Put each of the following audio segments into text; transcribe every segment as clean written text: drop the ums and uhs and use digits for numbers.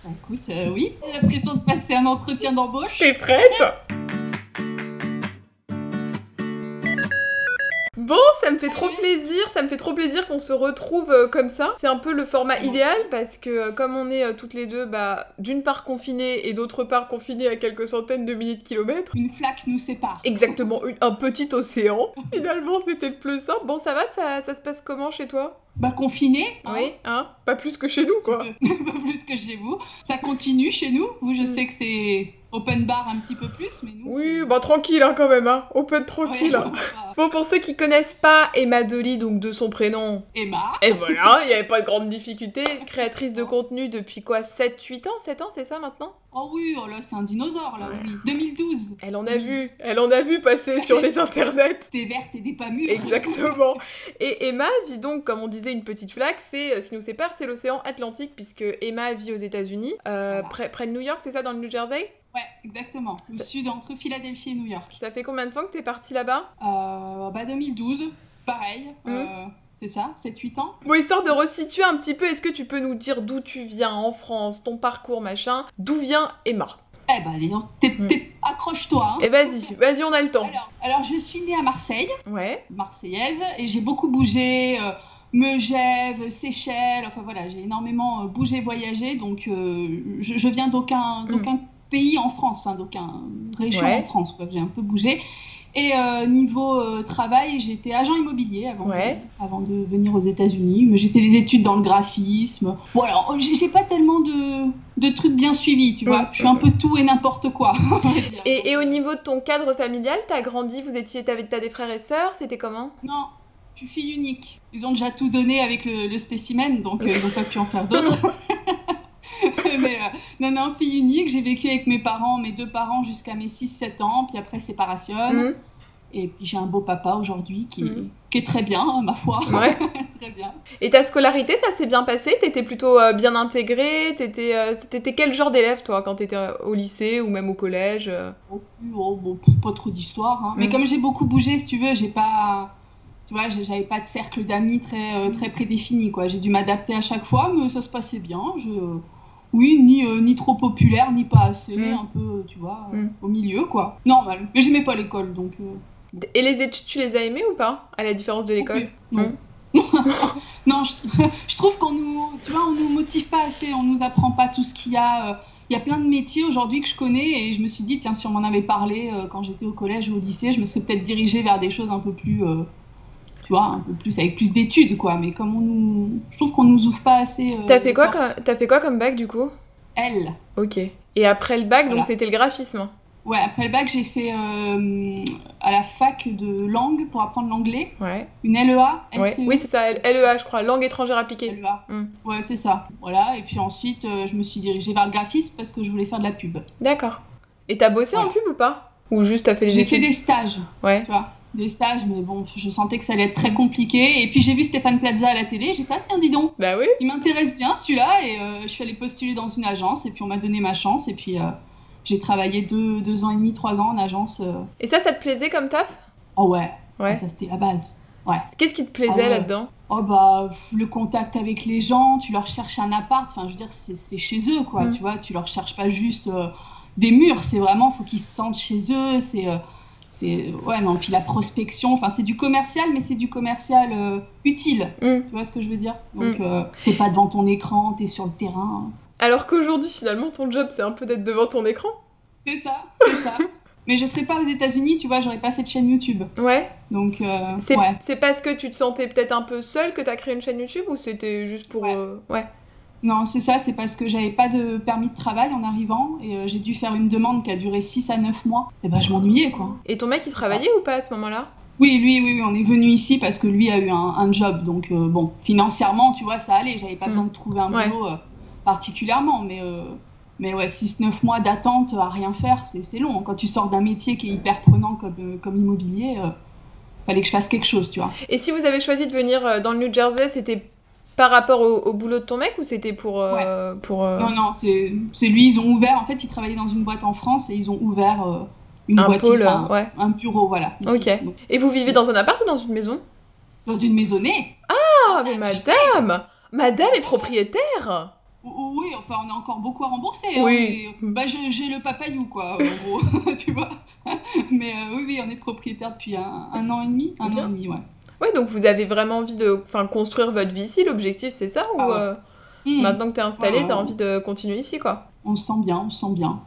Écoute, oui, j'ai l'impression de passer un entretien d'embauche. T'es prête? Bon, ça me fait trop plaisir qu'on se retrouve comme ça. C'est un peu le format idéal parce que comme on est toutes les deux, d'une part confinées et d'autre part confinées à quelques centaines de milliers de kilomètres. Une flaque nous sépare. Exactement, un petit océan. Finalement, c'était plus simple. Bon, ça va, ça se passe comment chez toi? Confiné. Oui, hein. Pas plus que chez nous, quoi. Pas plus que chez vous. Ça continue chez nous. Vous, je sais que c'est open bar un petit peu plus, mais nous... Oui, tranquille, hein, quand même, hein. Open tranquille. Ouais, Bon, pour ceux qui connaissent pas Emma Dolly, donc de son prénom... Emma. Et voilà, il n'y avait pas de grande difficulté. Créatrice de contenu depuis quoi, 7 ans, c'est ça, maintenant? Oh oui, là, c'est un dinosaure, là, oui. 2012. Elle en a vu passer sur les internets. Des vertes et des pas mûres. Exactement. Et Emma vit donc, comme on disait, une petite flaque. Ce qui nous sépare, c'est l'océan Atlantique, puisque Emma vit aux États-Unis, voilà. près de New York, c'est ça, dans le New Jersey? Ouais, exactement. Le sud, entre Philadelphie et New York. Ça fait combien de temps que t'es partie là-bas? 2012, pareil. C'est ça, 7-8 ans. Bon, histoire de resituer un petit peu, est-ce que tu peux nous dire d'où tu viens en France, ton parcours, machin? D'où vient Emma? Dis donc, accroche-toi. Hein. Et vas-y, on a le temps. Alors, je suis née à Marseille. Ouais. Marseillaise, et j'ai beaucoup bougé... Megève, Seychelles, enfin voilà, j'ai énormément bougé, voyagé, donc je viens d'aucun pays en France, enfin d'aucune région en France, quoi, j'ai un peu bougé. Et niveau travail, j'étais agent immobilier avant de venir aux États-Unis, mais j'ai fait des études dans le graphisme. Voilà, j'ai pas tellement de trucs bien suivis, tu vois, je suis un peu tout et n'importe quoi, on va dire. Et au niveau de ton cadre familial, t'as grandi, t'as des frères et sœurs, c'était comment? Non. Je suis fille unique. Ils ont déjà tout donné avec le spécimen, donc ils n'ont pas pu en faire d'autres. Mais non, fille unique. J'ai vécu avec mes deux parents jusqu'à mes 6-7 ans, puis après séparation. Et puis j'ai un beau papa aujourd'hui qui est très bien, ma foi. Ouais. Très bien. Et ta scolarité, ça s'est bien passé? T'étais plutôt bien intégrée? T'étais quel genre d'élève, toi, quand t'étais au lycée ou même au collège? Pas trop d'histoire. Hein. Mais comme j'ai beaucoup bougé, si tu veux, j'avais pas de cercle d'amis très prédéfini, quoi. J'ai dû m'adapter à chaque fois, mais ça se passait bien. Oui, ni trop populaire, ni pas assez, un peu, tu vois, au milieu, quoi. Normal. Mais j'aimais pas l'école, donc... Et les études, tu les as aimées ou pas, à la différence de l'école? Non. Non, je trouve qu'on nous motive pas assez, on nous apprend pas tout ce qu'il y a... Il y a plein de métiers aujourd'hui que je connais et je me suis dit, tiens, si on m'en avait parlé quand j'étais au collège ou au lycée, je me serais peut-être dirigée vers des choses un peu plus... tu vois, un peu plus, avec plus d'études, quoi. Mais comme je trouve qu'on nous ouvre pas assez... T'as fait quoi comme bac, du coup? L. Ok. Et après le bac, donc c'était le graphisme? Ouais, après le bac, j'ai fait à la fac de langue pour apprendre l'anglais. Ouais. Une LEA, LCE. Oui, c'est ça, LEA, je crois, langue étrangère appliquée. LEA. Ouais, c'est ça. Voilà, et puis ensuite, je me suis dirigée vers le graphisme parce que je voulais faire de la pub. D'accord. Et t'as bossé en pub ou pas? Ou juste t'as fait des études? J'ai fait des stages. Ouais. Tu vois, des stages, mais bon, je sentais que ça allait être très compliqué. Et puis j'ai vu Stéphane Plaza à la télé, j'ai fait, tiens, dis donc. Bah oui. Il m'intéresse bien celui-là, et je suis allée postuler dans une agence, et puis on m'a donné ma chance, et puis j'ai travaillé 2 ans et demi, 3 ans en agence. Et ça te plaisait comme taf? Oh ouais. Ça c'était la base. Ouais. Qu'est-ce qui te plaisait là-dedans? Le contact avec les gens, tu leur cherches un appart, enfin je veux dire, c'est chez eux, quoi, tu vois, tu leur cherches pas juste des murs, c'est vraiment, faut qu'ils se sentent chez eux, puis la prospection, enfin c'est du commercial, mais c'est du commercial utile, tu vois ce que je veux dire? Donc t'es pas devant ton écran, t'es sur le terrain. Alors qu'aujourd'hui, finalement, ton job, c'est un peu d'être devant ton écran? C'est ça. Mais je serais pas aux États-Unis, tu vois, j'aurais pas fait de chaîne YouTube. Ouais. Donc, c'est parce que tu te sentais peut-être un peu seule que t'as créé une chaîne YouTube, ou c'était juste pour... Ouais. Non, c'est ça, c'est parce que j'avais pas de permis de travail en arrivant, et j'ai dû faire une demande qui a duré 6 à 9 mois. Et je m'ennuyais, quoi. Et ton mec, il travaillait ou pas à ce moment-là? Oui, lui, on est venu ici parce que lui a eu un job, donc bon, financièrement, tu vois, ça allait, j'avais pas besoin de trouver un boulot particulièrement, mais ouais, 6-9 mois d'attente à rien faire, c'est long. Quand tu sors d'un métier qui est hyper prenant comme l'immobilier, fallait que je fasse quelque chose, tu vois. Et si vous avez choisi de venir dans le New Jersey, c'était par rapport au boulot de ton mec, ou c'était pour... Non, c'est lui, ils ont ouvert, en fait, ils travaillaient dans une boîte en France et ils ont ouvert une boîte, un bureau, voilà. Ici. Ok. Donc, et vous vivez dans un appart ou dans une maison? Dans une maisonnée. Ah, mais madame est propriétaire? Oui, enfin, on a encore beaucoup à rembourser. Oui. J'ai le papayou, quoi, en gros, tu vois. Mais oui, on est propriétaire depuis un an et demi. Un an et demi, ouais. Ouais, donc vous avez vraiment envie de construire votre vie ici, l'objectif c'est ça ou maintenant que t'es installé, t'as envie de continuer ici quoi? On se sent bien,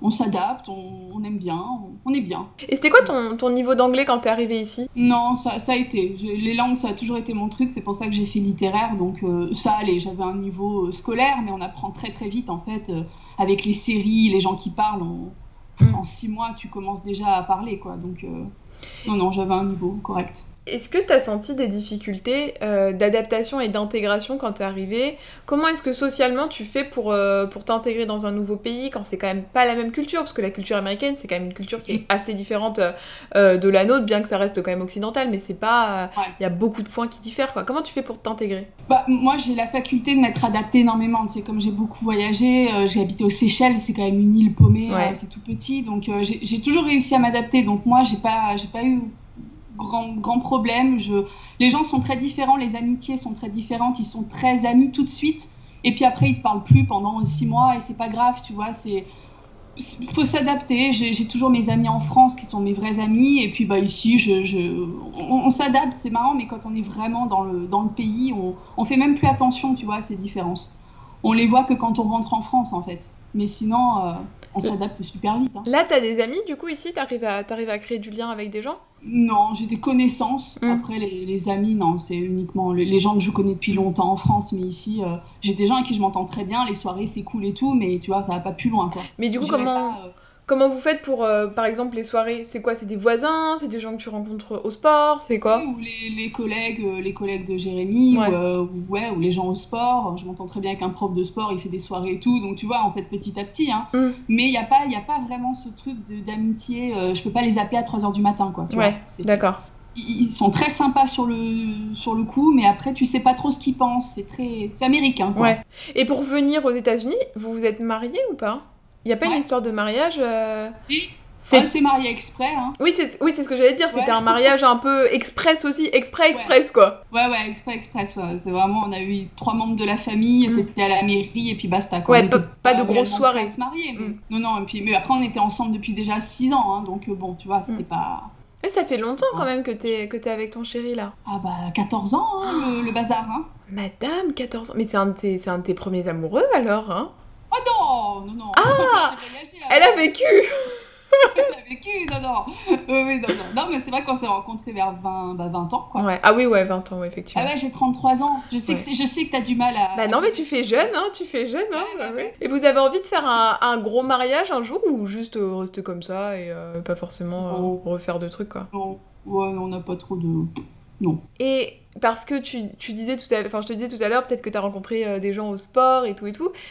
on s'adapte, on aime bien, on est bien. Et c'était quoi ton niveau d'anglais quand t'es arrivé ici? Non, ça a été. Les langues, ça a toujours été mon truc, c'est pour ça que j'ai fait littéraire, donc ça allait. J'avais un niveau scolaire, mais on apprend très très vite en fait, avec les séries, les gens qui parlent, en 6 mois tu commences déjà à parler quoi, donc non, j'avais un niveau correct. Est-ce que tu as senti des difficultés d'adaptation et d'intégration quand tu es arrivé? Comment est-ce que socialement tu fais pour t'intégrer dans un nouveau pays quand c'est quand même pas la même culture? Parce que la culture américaine, c'est quand même une culture qui est assez différente de la nôtre, bien que ça reste quand même occidental, mais c'est pas... Il y a beaucoup de points qui diffèrent, quoi. Comment tu fais pour t'intégrer? Moi, j'ai la faculté de m'être adaptée énormément. Tu sais, comme j'ai beaucoup voyagé, j'ai habité aux Seychelles, c'est quand même une île paumée, c'est tout petit. Donc, j'ai toujours réussi à m'adapter. Donc, moi, j'ai pas eu... Grand problème. Les gens sont très différents, les amitiés sont très différentes, ils sont très amis tout de suite et puis après ils te parlent plus pendant 6 mois et c'est pas grave, tu vois, faut s'adapter. J'ai toujours mes amis en France qui sont mes vrais amis et puis ici on s'adapte, c'est marrant, mais quand on est vraiment dans le pays, on fait même plus attention, tu vois, à ces différences. On les voit que quand on rentre en France en fait, mais sinon on s'adapte super vite. Là t'as des amis du coup ici, t'arrives à créer du lien avec des gens? Non, j'ai des connaissances. Après, les amis, non, c'est uniquement les gens que je connais depuis longtemps en France. Mais ici, j'ai des gens avec qui je m'entends très bien. Les soirées, c'est cool et tout, mais tu vois, ça va pas plus loin, quoi. Mais du coup, comment vous faites pour, par exemple, les soirées? C'est quoi? C'est des voisins? C'est des gens que tu rencontres au sport? C'est quoi? Ou les collègues de Jérémy, ou les gens au sport. Je m'entends très bien avec un prof de sport, il fait des soirées et tout. Donc, tu vois, en fait, petit à petit. Hein. Mais il n'y a pas vraiment ce truc d'amitié. Je peux pas les appeler à 3h du matin, quoi. Tu vois, d'accord. Ils sont très sympas sur le coup, mais après, tu sais pas trop ce qu'ils pensent. C'est américain, quoi. Ouais. Et pour venir aux États-Unis, vous vous êtes mariés ou pas? Il n'y a pas une histoire de mariage c'est marié exprès. Hein. Oui, c'est ce que j'allais dire. C'était un mariage un peu express aussi. Express, quoi. Ouais, express. Ouais. C'est vraiment, on a eu 3 membres de la famille. C'était à la mairie et puis basta. Quoi. Ouais, pas de grosse soirée. À se marier. Non. Mais après, on était ensemble depuis déjà 6 ans. Hein, donc, bon, tu vois, c'était pas... Et ça fait longtemps quand même que t'es avec ton chéri, là. 14 ans, hein, le bazar. Hein. Madame, 14 ans. Mais c'est un de tes premiers amoureux, alors, hein? Oh non. Ah, elle a vécu. Elle a vécu, non. Oui, non. Non, mais c'est vrai qu'on s'est rencontrés vers 20 ans, quoi. Ouais. Ah oui, 20 ans, effectivement. Ah ouais, j'ai 33 ans. Je sais que t'as du mal à... non, mais tu fais jeune, hein. Ouais. Et vous avez envie de faire un gros mariage un jour ou juste rester comme ça et pas forcément refaire de trucs, quoi? Non. Ouais, on n'a pas trop de... Non. Et... Parce que tu disais tout à l'heure, je te disais tout à l'heure, peut-être que tu as rencontré des gens au sport et tout.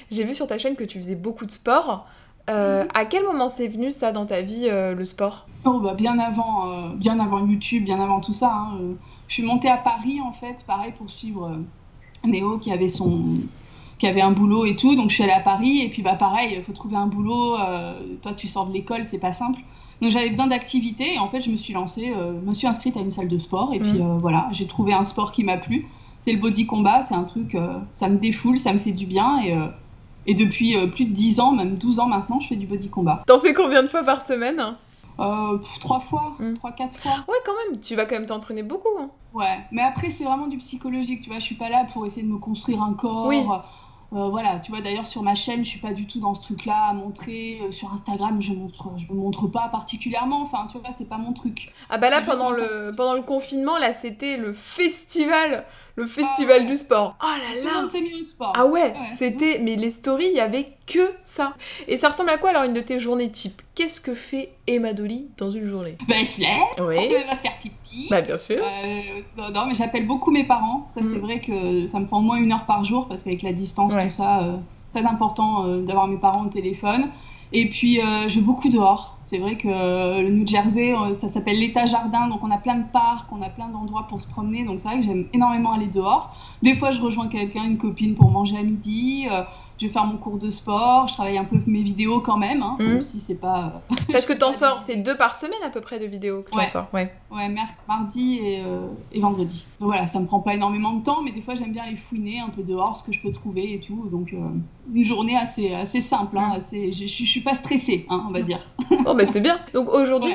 J'ai vu sur ta chaîne que tu faisais beaucoup de sport. À quel moment c'est venu ça dans ta vie, le sport? Bien avant YouTube, bien avant tout ça. Hein. Je suis montée à Paris en fait, pareil pour suivre Néo qui avait un boulot et tout. Donc je suis allée à Paris et puis pareil, il faut trouver un boulot. Toi tu sors de l'école, c'est pas simple. Donc j'avais besoin d'activité et en fait je me suis lancée, me suis inscrite à une salle de sport et puis voilà, j'ai trouvé un sport qui m'a plu. C'est le body combat, c'est un truc, ça me défoule, ça me fait du bien et depuis plus de 10 ans, même 12 ans maintenant, je fais du body combat. T'en fais combien de fois par semaine? 3 fois, 3-4 fois. Ouais quand même, tu vas quand même t'entraîner beaucoup. Hein. Ouais, mais après c'est vraiment du psychologique, tu vois, je suis pas là pour essayer de me construire un corps. Oui. Voilà, tu vois, d'ailleurs sur ma chaîne je suis pas du tout dans ce truc là à montrer, sur Instagram je me montre pas particulièrement, enfin tu vois, c'est pas mon truc. Ah là pendant le confinement là c'était le festival du sport. Oh là là, tout le monde s'est mis au sport. Ah ouais. C'était, mais les stories il y avait que ça. Et ça ressemble à quoi alors une de tes journées type? Qu'est-ce que fait Emma Dolly dans une journée? Elle se lève, elle va faire pipi. Bien sûr. Non, mais j'appelle beaucoup mes parents. Ça, c'est vrai que ça me prend au moins 1 heure par jour parce qu'avec la distance, tout ça, très important d'avoir mes parents au téléphone. Et puis, je vais beaucoup dehors. C'est vrai que le New Jersey, ça s'appelle l'État jardin. Donc, on a plein de parcs, on a plein d'endroits pour se promener. Donc, c'est vrai que j'aime énormément aller dehors. Des fois, je rejoins quelqu'un, une copine pour manger à midi. je vais faire mon cours de sport, je travaille un peu mes vidéos quand même, hein, même si c'est pas... Parce que t'en sors, c'est 2 par semaine à peu près de vidéos que tu en sors. Ouais, mardi et vendredi. Donc voilà, ça me prend pas énormément de temps, mais des fois j'aime bien aller fouiner un peu dehors, ce que je peux trouver et tout. Donc une journée assez simple, hein, je suis pas stressée, hein, on va dire. Bon bah c'est bien. Donc aujourd'hui,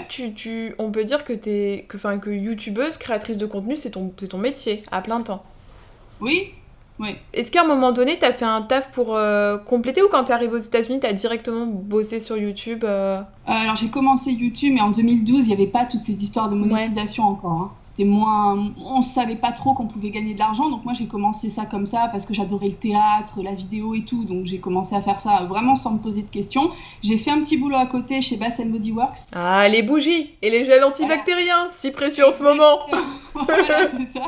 on peut dire que youtubeuse, créatrice de contenu, c'est ton métier à plein temps. Oui. Est-ce qu'à un moment donné, t'as fait un taf pour compléter, ou quand t'es arrivée aux États-Unis, t'as directement bossé sur YouTube Alors j'ai commencé YouTube, mais en 2012, il n'y avait pas toutes ces histoires de monétisation encore. Hein. C'était moins... On savait pas trop qu'on pouvait gagner de l'argent, donc moi j'ai commencé ça comme ça parce que j'adorais le théâtre, la vidéo et tout, donc j'ai commencé à faire ça vraiment sans me poser de questions. J'ai fait un petit boulot à côté chez Bath & Body Works. Ah, les bougies et les gels antibactériens, si précieux en ce moment. Voilà, c'est ça.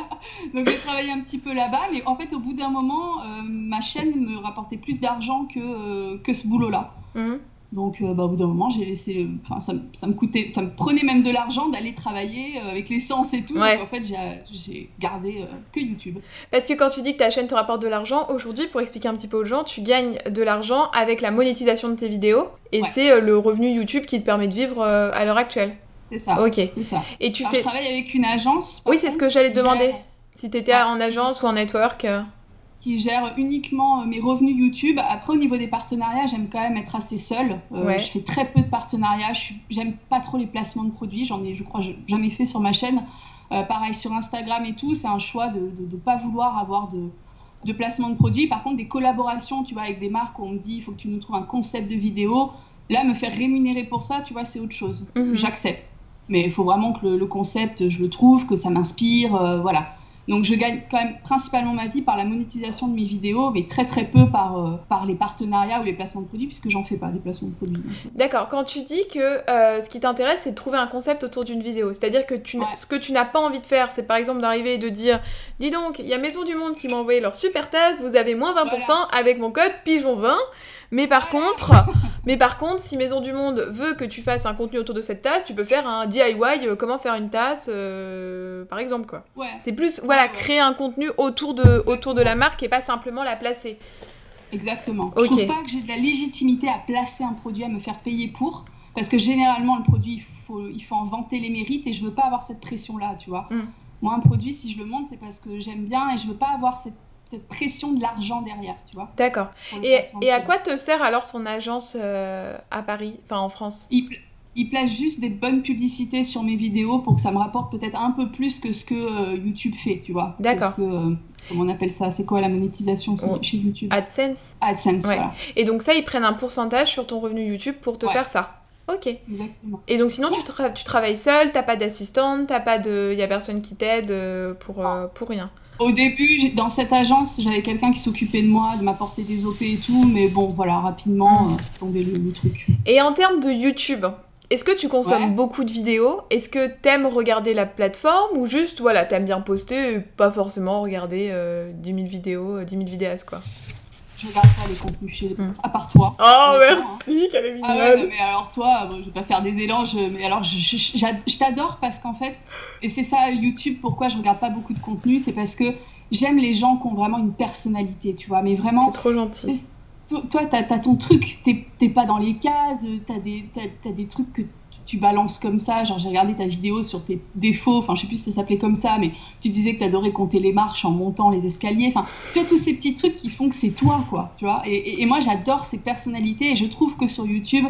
Donc j'ai travaillé un petit peu là-bas, mais en fait au bout d'un moment, ma chaîne me rapportait plus d'argent que ce boulot-là. Donc au bout d'un moment, j'ai laissé... Enfin, ça me prenait même de l'argent d'aller travailler avec l'essence et tout. Donc en fait, j'ai gardé que YouTube. Parce que quand tu dis que ta chaîne te rapporte de l'argent, aujourd'hui, pour expliquer un petit peu aux gens, tu gagnes de l'argent avec la monétisation de tes vidéos. Et c'est le revenu YouTube qui te permet de vivre à l'heure actuelle. C'est ça. Ok. C'est ça. Et je travaille avec une agence. Oui, c'est ce que j'allais te demander. Si t'étais en agence ou en network. Qui gère uniquement mes revenus YouTube. Après, au niveau des partenariats, j'aime quand même être assez seule. Je fais très peu de partenariats. J'aime pas trop les placements de produits. J'en ai, je crois, jamais fait sur ma chaîne. Pareil sur Instagram et tout. C'est un choix de ne pas vouloir avoir de placement de produits. Par contre, des collaborations, tu vois, avec des marques où on me dit il faut que tu nous trouves un concept de vidéo. Là, me faire rémunérer pour ça, tu vois, c'est autre chose. J'accepte. Mais il faut vraiment que le concept, je le trouve, que ça m'inspire, voilà. Donc je gagne quand même principalement ma vie par la monétisation de mes vidéos, mais très très peu par les partenariats ou les placements de produits, puisque j'en fais pas des placements de produits. D'accord, quand tu dis que ce qui t'intéresse, c'est de trouver un concept autour d'une vidéo, c'est-à-dire que ce que tu n'as pas envie de faire, c'est par exemple d'arriver et de dire « Dis donc, il y a Maison du Monde qui m'a envoyé leur super tasse, vous avez moins 20% avec mon code PIGEON20 ». Mais par contre, si Maison du Monde veut que tu fasses un contenu autour de cette tasse, tu peux faire un DIY, comment faire une tasse, par exemple, quoi. C'est plus, créer un contenu autour de la marque et pas simplement la placer. Exactement. Je trouve pas que j'ai de la légitimité à placer un produit, à me faire payer pour, parce que généralement, le produit, il faut en vanter les mérites et je veux pas avoir cette pression-là, tu vois. Moi, un produit, si je le monte, c'est parce que j'aime bien et je veux pas avoir cette pression de l'argent derrière, tu vois. D'accord. Et à quoi te sert alors ton agence à Paris, enfin en France ? Il place juste des bonnes publicités sur mes vidéos pour que ça me rapporte peut-être un peu plus que ce que YouTube fait, tu vois. D'accord. Parce que, comment on appelle ça ? C'est quoi la monétisation chez YouTube ? AdSense, voilà. Et donc ça, ils prennent un pourcentage sur ton revenu YouTube pour te faire ça. Ok. Exactement. Et donc sinon, tu travailles seule, t'as pas d'assistante, y a personne qui t'aide pour rien. Au début, dans cette agence, j'avais quelqu'un qui s'occupait de moi, de m'apporter des OP et tout, mais bon, voilà, rapidement, tombé le truc. Et en termes de YouTube, est-ce que tu consommes beaucoup de vidéos ? Est-ce que t'aimes regarder la plateforme ou juste, voilà, t'aimes bien poster et pas forcément regarder 10 000 vidéos, 10 000 vidéastes, quoi ? Je regarde pas les contenus chez les à part toi. Oh, merci, qu'elle est mignonne. Ah ouais, non, mais alors toi, je vais pas faire des élanges, mais alors je t'adore parce qu'en fait, et c'est ça YouTube, pourquoi je regarde pas beaucoup de contenu, c'est parce que j'aime les gens qui ont vraiment une personnalité, tu vois, mais vraiment... C'est trop gentil. Toi, t'as ton truc, t'es pas dans les cases, t'as des trucs que tu balances comme ça, genre j'ai regardé ta vidéo sur tes défauts, enfin je sais plus si ça s'appelait comme ça, mais tu disais que t'adorais compter les marches en montant les escaliers, enfin tu vois tous ces petits trucs qui font que c'est toi, quoi, tu vois, et moi j'adore ces personnalités et je trouve que sur YouTube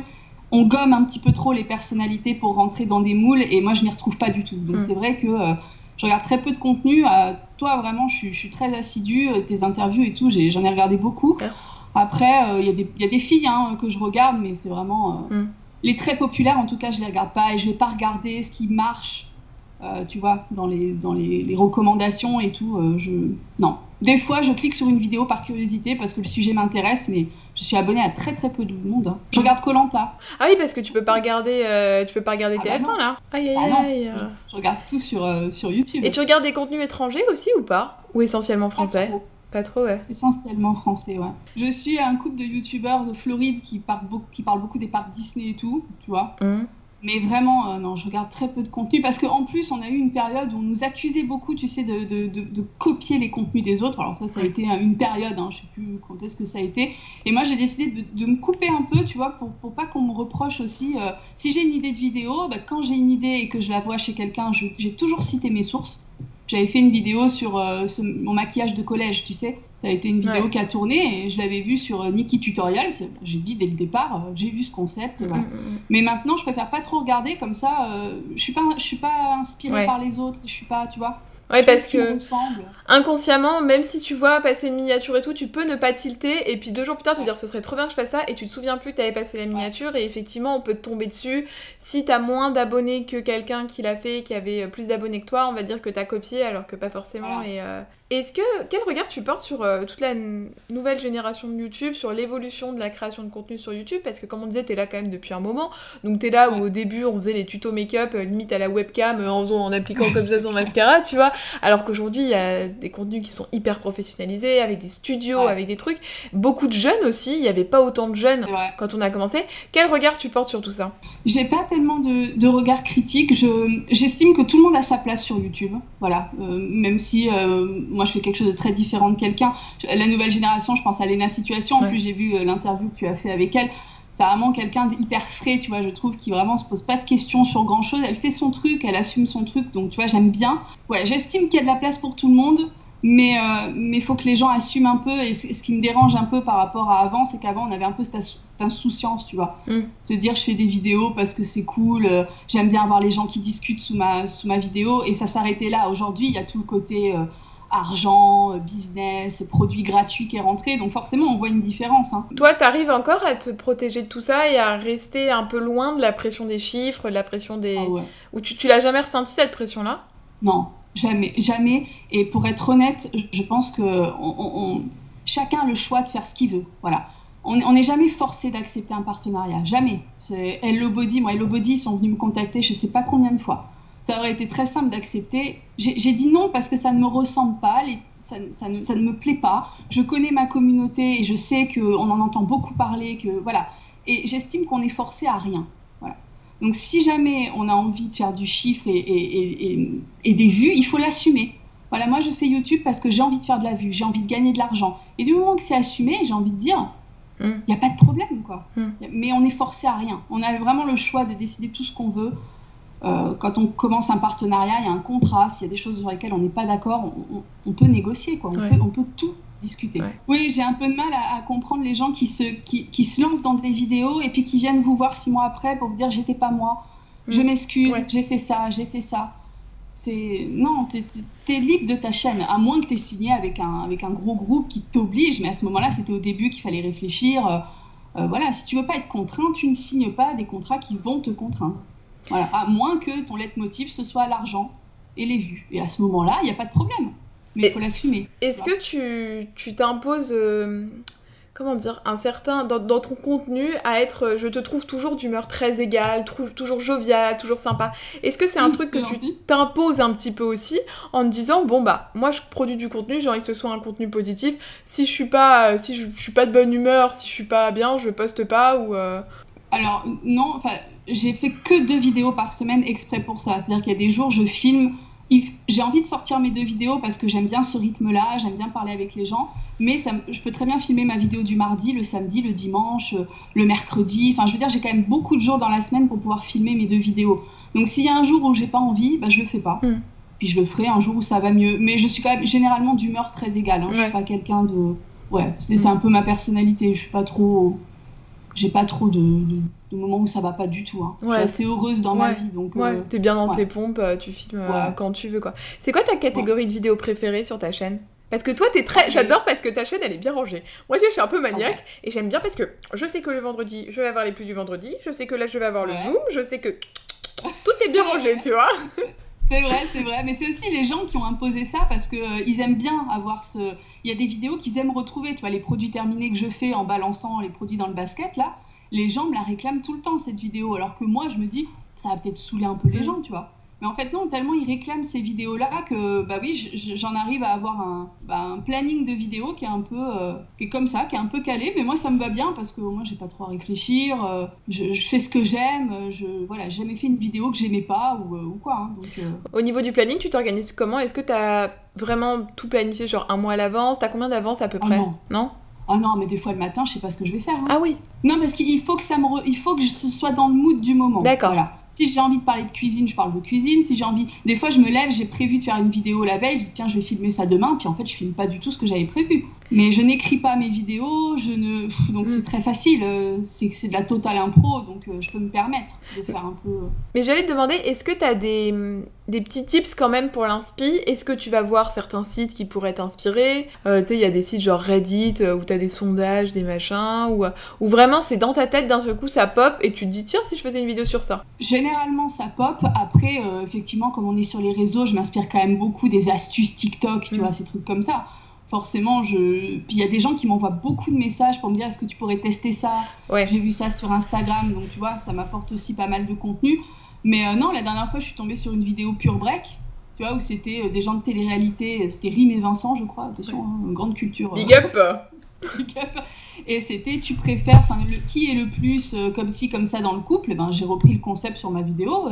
on gomme un petit peu trop les personnalités pour rentrer dans des moules et moi je m'y retrouve pas du tout, donc c'est vrai que je regarde très peu de contenu, toi vraiment je suis très assidue, tes interviews et tout, j'en ai regardé beaucoup. Après il y a des filles que je regarde, mais c'est vraiment... Les très populaires, en tout cas, je les regarde pas et je vais pas regarder ce qui marche, tu vois, dans les recommandations et tout. Non. Des fois, je clique sur une vidéo par curiosité parce que le sujet m'intéresse, mais je suis abonnée à très très peu de monde. Je regarde Koh-Lanta. Ah oui, parce que tu peux pas regarder TF1 là. Aïe aïe aïe. Je regarde tout sur YouTube. Et tu regardes des contenus étrangers aussi ou pas ? Ou essentiellement français ? Pas trop, ouais. Essentiellement français, ouais. Je suis un couple de youtubeurs de Floride qui parlent beaucoup des parcs Disney et tout, tu vois. Mais vraiment, non, je regarde très peu de contenu parce qu'en plus, on a eu une période où on nous accusait beaucoup, tu sais, de copier les contenus des autres. Alors ça a été une période, hein, je sais plus quand est-ce que ça a été. Et moi, j'ai décidé de me couper un peu, tu vois, pour pas qu'on me reproche aussi. Si j'ai une idée de vidéo, bah, quand j'ai une idée et que je la vois chez quelqu'un, j'ai toujours cité mes sources. J'avais fait une vidéo sur mon maquillage de collège, tu sais. Ça a été une vidéo qui a tourné et je l'avais vue sur Nikki Tutorials. J'ai dit dès le départ, j'ai vu ce concept. Voilà. Mais maintenant, je préfère pas trop regarder comme ça. Je suis pas inspirée par les autres. Je suis pas, tu vois. Ouais, parce que inconsciemment, même si tu vois passer une miniature et tout, tu peux ne pas tilter et puis 2 jours plus tard te dire ce serait trop bien que je fasse ça et tu te souviens plus que t'avais passé la miniature et effectivement on peut te tomber dessus. Si t'as moins d'abonnés que quelqu'un qui l'a fait, qui avait plus d'abonnés que toi, on va dire que t'as copié alors que pas forcément. Et quel regard tu portes sur toute la nouvelle génération de YouTube, sur l'évolution de la création de contenu sur YouTube? Parce que comme on disait, t'es là quand même depuis un moment, donc t'es là où au début on faisait les tutos make-up limite à la webcam en appliquant comme ça son mascara, tu vois, alors qu'aujourd'hui il y a des contenus qui sont hyper professionnalisés, avec des studios, avec des trucs, beaucoup de jeunes aussi, il n'y avait pas autant de jeunes quand on a commencé. Quel regard tu portes sur tout ça? J'ai pas tellement de regard critique, j'estime que tout le monde a sa place sur YouTube, voilà, même si moi je fais quelque chose de très différent de quelqu'un. La nouvelle génération, je pense à Léna Situation, en plus j'ai vu l'interview que tu as fait avec elle, c'est vraiment quelqu'un d'hyper frais, tu vois, je trouve, qui vraiment se pose pas de questions sur grand chose, elle fait son truc, elle assume son truc, donc tu vois, j'aime bien. Ouais, j'estime qu'il y a de la place pour tout le monde, mais faut que les gens assument un peu, et ce qui me dérange un peu par rapport à avant, c'est qu'avant on avait un peu cette insouciance, tu vois, se dire je fais des vidéos parce que c'est cool, j'aime bien avoir les gens qui discutent sous ma vidéo, et ça s'arrêtait là. Aujourd'hui, il y a tout le côté argent, business, produits gratuits qui est rentré, donc forcément on voit une différence. Hein. Toi, t'arrives encore à te protéger de tout ça et à rester un peu loin de la pression des chiffres, de la pression des... Ou tu l'as jamais ressenti cette pression-là? Non, jamais. Et pour être honnête, je pense que chacun a le choix de faire ce qu'il veut. Voilà. On n'est jamais forcé d'accepter un partenariat, jamais. Hello Body, ils sont venus me contacter je sais pas combien de fois. Ça aurait été très simple d'accepter. J'ai dit non parce que ça ne me ressemble pas, ça ne me plaît pas. Je connais ma communauté et je sais qu'on en entend beaucoup parler. Voilà. Et j'estime qu'on est forcé à rien. Voilà. Donc si jamais on a envie de faire du chiffre et des vues, il faut l'assumer. Voilà, moi je fais YouTube parce que j'ai envie de faire de la vue, j'ai envie de gagner de l'argent. Et du moment que c'est assumé, j'ai envie de dire, il n'y a pas de problème, quoi. Mais on est forcé à rien. On a vraiment le choix de décider tout ce qu'on veut. Quand on commence un partenariat, il y a un contrat, s'il y a des choses sur lesquelles on n'est pas d'accord, on peut négocier, quoi. On peut tout discuter. Ouais. Oui, j'ai un peu de mal à comprendre les gens qui se lancent dans des vidéos et puis qui viennent vous voir 6 mois après pour vous dire j'étais pas moi, je m'excuse, j'ai fait ça. Non, t'es libre de ta chaîne, à moins que t'aies signé avec un gros groupe qui t'oblige, mais à ce moment-là, c'était au début qu'il fallait réfléchir. Voilà, si tu veux pas être contraint, tu ne signes pas des contrats qui vont te contraindre. Voilà, à moins que ton leitmotiv ce soit l'argent et les vues. Et à ce moment-là, il n'y a pas de problème. Mais il faut l'assumer. Est-ce que tu t'imposes, comment dire, un certain, dans ton contenu, à être, je te trouve toujours d'humeur très égale, toujours joviale, toujours sympa. Est-ce que c'est un truc que tu t'imposes un petit peu aussi, en te disant, bon bah, moi je produis du contenu, j'ai envie que ce soit un contenu positif. Si je suis pas de bonne humeur, si je suis pas bien, je poste pas ou... Alors non, enfin, j'ai fait que 2 vidéos par semaine exprès pour ça. C'est-à-dire qu'il y a des jours, je filme. J'ai envie de sortir mes 2 vidéos parce que j'aime bien ce rythme-là, j'aime bien parler avec les gens. Mais je peux très bien filmer ma vidéo du mardi, le samedi, le dimanche, le mercredi. Enfin, je veux dire, j'ai quand même beaucoup de jours dans la semaine pour pouvoir filmer mes 2 vidéos. Donc, s'il y a un jour où j'ai pas envie, bah, je le fais pas. Puis je le ferai un jour où ça va mieux. Mais je suis quand même généralement d'humeur très égale. Hein. Je suis pas quelqu'un de... Ouais, c'est un peu ma personnalité. Je suis pas trop... J'ai pas trop de moments où ça va pas du tout. Hein. Je suis assez heureuse dans ma vie. Donc, t'es bien dans tes pompes, tu filmes quand tu veux, quoi. C'est quoi ta catégorie de vidéos préférée sur ta chaîne? Parce que toi, t'es très... J'adore parce que ta chaîne, elle est bien rangée. Moi, je suis un peu maniaque et j'aime bien parce que je sais que le vendredi, je vais avoir les plus du vendredi. Je sais que là, je vais avoir le Zoom. Je sais que tout est bien rangé, tu vois. C'est vrai, mais c'est aussi les gens qui ont imposé ça parce qu'ils aiment bien avoir ce... Il y a des vidéos qu'ils aiment retrouver, tu vois, les produits terminés que je fais en balançant les produits dans le basket, là, les gens me la réclament tout le temps, cette vidéo, alors que moi, je me dis, ça va peut-être saouler un peu les gens, tu vois. Mais en fait, non, tellement ils réclament ces vidéos-là que, bah oui, j'en arrive à avoir un planning de vidéos qui est un peu, qui est comme ça, qui est un peu calé. Mais moi, ça me va bien parce que moi, j'ai pas trop à réfléchir. Je fais ce que j'aime. Voilà, j'ai jamais fait une vidéo que j'aimais pas ou quoi. Hein, donc, Au niveau du planning, tu t'organises comment? Est-ce que t'as vraiment tout planifié, genre un mois à l'avance? T'as combien d'avance à peu près? Non. Oh non, mais des fois le matin, je sais pas ce que je vais faire. Hein. Ah oui. Non, parce qu'il faut que il faut que je sois dans le mood du moment. D'accord. Voilà. Si j'ai envie de parler de cuisine, je parle de cuisine. Si j'ai envie... Des fois, je me lève, j'ai prévu de faire une vidéo la veille, je dis tiens, je vais filmer ça demain, puis en fait, je filme pas du tout ce que j'avais prévu. Mais je n'écris pas mes vidéos, donc c'est très facile. C'est de la totale impro, donc je peux me permettre de faire un peu... Mais j'allais te demander, est-ce que t'as des petits tips quand même pour l'inspi? Est-ce que tu vas voir certains sites qui pourraient t'inspirer? Tu sais, il y a des sites genre Reddit où t'as des sondages, des machins, où vraiment c'est dans ta tête, d'un seul coup ça pop et tu te dis tiens, si je faisais une vidéo sur ça. Généralement ça pop. Après, effectivement, comme on est sur les réseaux, je m'inspire quand même beaucoup des astuces TikTok, tu vois, ces trucs comme ça. Forcément, puis il y a des gens qui m'envoient beaucoup de messages pour me dire est-ce que tu pourrais tester ça? Ouais. J'ai vu ça sur Instagram, donc tu vois, ça m'apporte aussi pas mal de contenu. Mais non, la dernière fois, je suis tombée sur une vidéo Pure Break, tu vois, où c'était des gens de télé-réalité, c'était Rim et Vincent, je crois, attention, hein, une grande culture. Big up. Big up. Et c'était tu préfères, qui est le plus comme ci, comme ça dans le couple. Et ben, j'ai repris le concept sur ma vidéo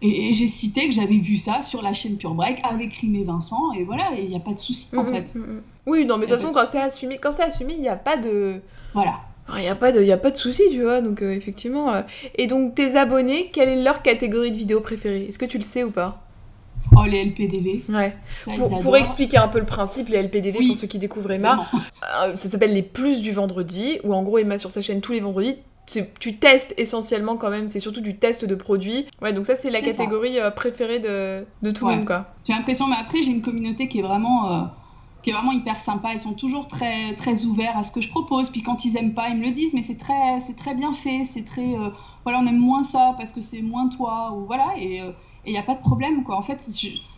et j'ai cité que j'avais vu ça sur la chaîne Pure Break avec Rim et Vincent, et voilà, il n'y a pas de souci en fait. Oui, non, mais de toute façon, quand c'est assumé, il n'y a pas de... Voilà. Il n'y a pas de souci, tu vois, donc effectivement... Et donc, tes abonnés, quelle est leur catégorie de vidéos préférée? Est-ce que tu le sais ou pas? Oh, les LPDV. Ouais. Ça, pour expliquer un peu le principe, les LPDV, pour ceux qui découvrent Emma, ça s'appelle les plus du vendredi, où en gros, Emma, sur sa chaîne, tous les vendredis, tu testes essentiellement quand même, c'est surtout du test de produits. Ouais, donc ça, c'est la catégorie préférée de tout le monde, quoi. J'ai l'impression, mais après, j'ai une communauté qui est vraiment hyper sympa. Ils sont toujours très, très ouverts à ce que je propose. Puis quand ils aiment pas, ils me le disent, mais c'est très bien fait. C'est très... voilà, on aime moins ça parce que c'est moins toi. Ou voilà, et il n'y a pas de problème, quoi. En fait,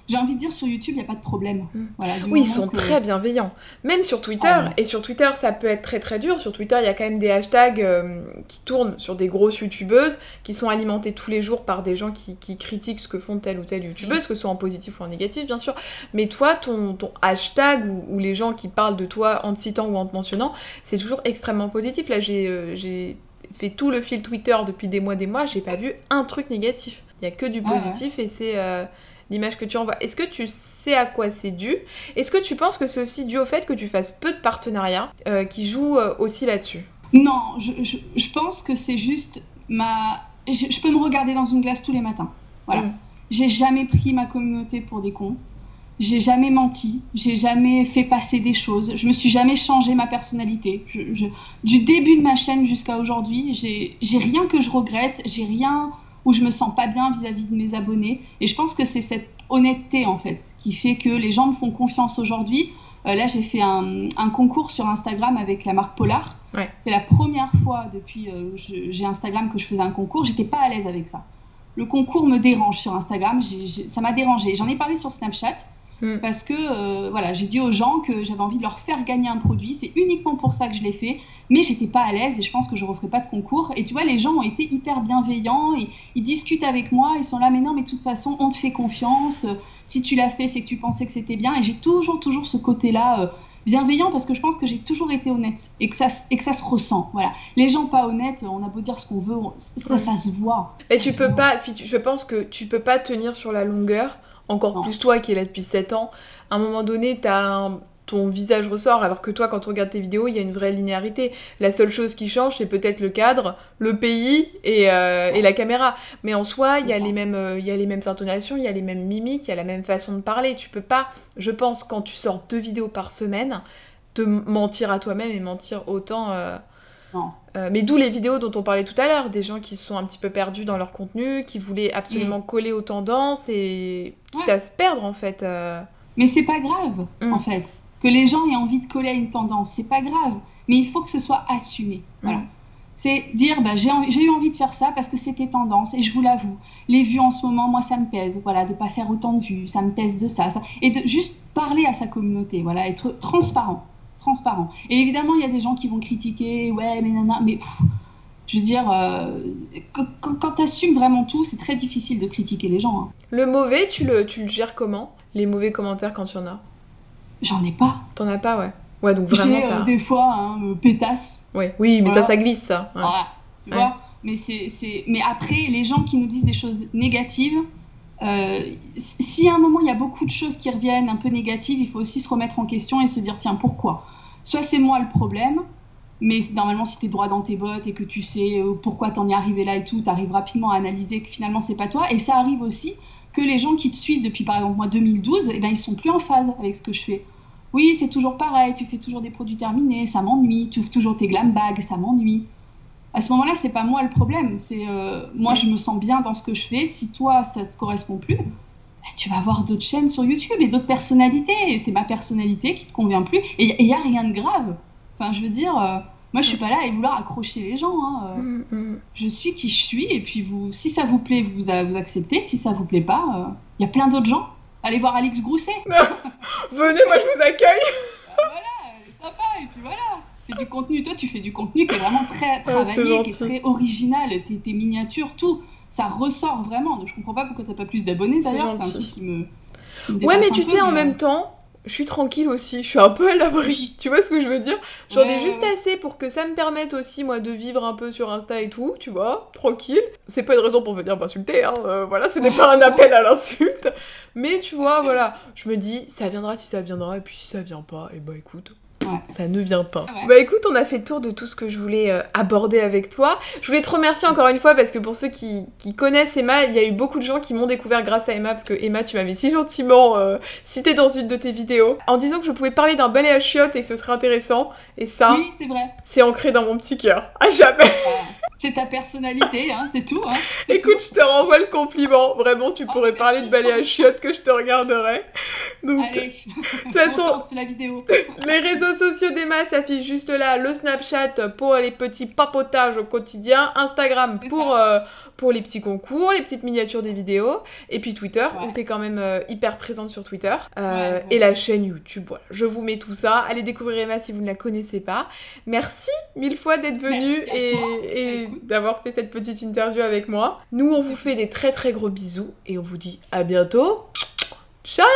j'ai envie de dire, sur YouTube, il n'y a pas de problème. Voilà, oui, ils sont très bienveillants. Même sur Twitter. Et sur Twitter, ça peut être très très dur. Sur Twitter, il y a quand même des hashtags qui tournent sur des grosses youtubeuses, qui sont alimentés tous les jours par des gens qui critiquent ce que font telle ou telle youtubeuse, que ce soit en positif ou en négatif, bien sûr. Mais toi, ton hashtag ou les gens qui parlent de toi en te citant ou en te mentionnant, c'est toujours extrêmement positif. Là, j'ai fait tout le fil Twitter depuis des mois, j'ai pas vu un truc négatif. Il y a que du positif et c'est l'image que tu envoies. Est-ce que tu sais à quoi c'est dû? Est-ce que tu penses que c'est aussi dû au fait que tu fasses peu de partenariats qui jouent aussi là-dessus? Non, je pense que c'est juste je peux me regarder dans une glace tous les matins. Voilà. J'ai jamais pris ma communauté pour des cons. J'ai jamais menti, j'ai jamais fait passer des choses, je me suis jamais changé ma personnalité. Du début de ma chaîne jusqu'à aujourd'hui, j'ai rien que je regrette, j'ai rien où je me sens pas bien vis-à-vis de mes abonnés. Et je pense que c'est cette honnêteté, en fait, qui fait que les gens me font confiance aujourd'hui. Là, j'ai fait un concours sur Instagram avec la marque Polar. Ouais. C'est la première fois depuis j'ai Instagram que je faisais un concours. J'étais pas à l'aise avec ça. Le concours me dérange sur Instagram. Ça m'a dérangée. J'en ai parlé sur Snapchat. Parce que voilà, j'ai dit aux gens que j'avais envie de leur faire gagner un produit. C'est uniquement pour ça que je l'ai fait. Mais j'étais pas à l'aise et je pense que je referai pas de concours. Et tu vois, les gens ont été hyper bienveillants. Ils discutent avec moi. Ils sont là, mais non, mais de toute façon, on te fait confiance. Si tu l'as fait, c'est que tu pensais que c'était bien. Et j'ai toujours ce côté-là bienveillant parce que je pense que j'ai toujours été honnête et que ça se ressent. Voilà. Les gens pas honnêtes, on a beau dire ce qu'on veut, ça se voit. Et tu peux pas. Puis je pense que tu peux pas tenir sur la longueur. Encore plus toi qui es là depuis 7 ans, à un moment donné, ton visage ressort, alors que toi, quand on regarde tes vidéos, il y a une vraie linéarité. La seule chose qui change, c'est peut-être le cadre, le pays et la caméra. Mais en soi, il y a les mêmes intonations, il y a les mêmes mimiques, il y a la même façon de parler. Tu peux pas, je pense, quand tu sors 2 vidéos par semaine, te mentir à toi-même et mentir autant... mais d'où les vidéos dont on parlait tout à l'heure, des gens qui se sont un petit peu perdus dans leur contenu, qui voulaient absolument coller aux tendances et quitte à se perdre en fait. Mais c'est pas grave en fait, que les gens aient envie de coller à une tendance, c'est pas grave, mais il faut que ce soit assumé. Voilà. C'est dire j'ai eu envie de faire ça parce que c'était tendance et je vous l'avoue, les vues en ce moment, moi ça me pèse, voilà, de pas faire autant de vues, ça me pèse de ça. Et de juste parler à sa communauté, voilà, être transparent. Et évidemment, il y a des gens qui vont critiquer, ouais, mais nana, mais Je veux dire, quand tu assumes vraiment tout, c'est très difficile de critiquer les gens. Hein. Le mauvais, tu le gères comment? Les mauvais commentaires quand il y en a? J'en ai pas. T'en as pas, ouais. Ouais, donc vraiment j'ai des fois pétasse. Ouais. Oui, mais voilà. ça glisse, ça. Ouais. Voilà, tu vois. Mais après, les gens qui nous disent des choses négatives, si à un moment il y a beaucoup de choses qui reviennent un peu négatives, il faut aussi se remettre en question et se dire tiens, pourquoi? Soit c'est moi le problème, mais normalement si t'es droit dans tes bottes et que tu sais pourquoi t'en es arrivé là et tout, t'arrives rapidement à analyser que finalement c'est pas toi. Et ça arrive aussi que les gens qui te suivent depuis par exemple moi 2012, eh ben, ils sont plus en phase avec ce que je fais. Oui, c'est toujours pareil, tu fais toujours des produits terminés, ça m'ennuie, tu ouvres toujours tes glam bags, ça m'ennuie. À ce moment-là, c'est pas moi le problème, c'est moi je me sens bien dans ce que je fais, si toi ça te correspond plus, tu vas voir d'autres chaînes sur YouTube et d'autres personnalités, et c'est ma personnalité qui te convient plus, et il y a rien de grave. Enfin, je veux dire, moi je suis pas là à vouloir accrocher les gens, hein. Je suis qui je suis, et puis si ça vous plaît, vous acceptez, si ça vous plaît pas, il y a plein d'autres gens. Allez voir Alix Grousset. Venez, moi je vous accueille. Voilà, sympa, et puis voilà. C'est du contenu, toi tu fais du contenu qui est vraiment très travaillé, qui est très original, tes miniatures, tout, ça ressort vraiment. Je comprends pas pourquoi t'as pas plus d'abonnés d'ailleurs, c'est un truc qui me ouais, mais tu sais, en même temps, je suis tranquille aussi, je suis un peu à l'abri, tu vois ce que je veux dire? J'en ai juste assez pour que ça me permette aussi, moi, de vivre un peu sur Insta et tout, tu vois, tranquille. C'est pas une raison pour venir m'insulter, hein, voilà, ce n'est pas un appel à l'insulte. Mais tu vois, voilà, je me dis, ça viendra si ça viendra, et puis si ça vient pas, et bah écoute... Ouais. Ça ne vient pas. Ouais. Bah écoute, on a fait le tour de tout ce que je voulais aborder avec toi. Je voulais te remercier encore une fois parce que pour ceux qui connaissent Emma, il y a eu beaucoup de gens qui m'ont découvert grâce à Emma parce que Emma, tu m'avais si gentiment cité dans une de tes vidéos en disant que je pouvais parler d'un balai à chiottes et que ce serait intéressant. Et ça, oui, c'est vrai. C'est ancré dans mon petit cœur. À jamais. C'est ta personnalité, hein, c'est tout. Hein, écoute, je te renvoie le compliment. Vraiment, tu pourrais parler de balai à chiottes que je te regarderais. Donc, allez, de toute façon, c'est la vidéo. Les réseaux sociaux d'Emma s'affichent juste là, le Snapchat pour les petits papotages au quotidien, Instagram pour les petits concours, les petites miniatures des vidéos, et puis Twitter, où t'es quand même hyper présente sur Twitter, et la chaîne YouTube, voilà. Je vous mets tout ça, allez découvrir Emma si vous ne la connaissez pas. Merci mille fois d'être venue et d'avoir fait cette petite interview avec moi. Nous, on vous fait des très très gros bisous, et on vous dit à bientôt. Ciao!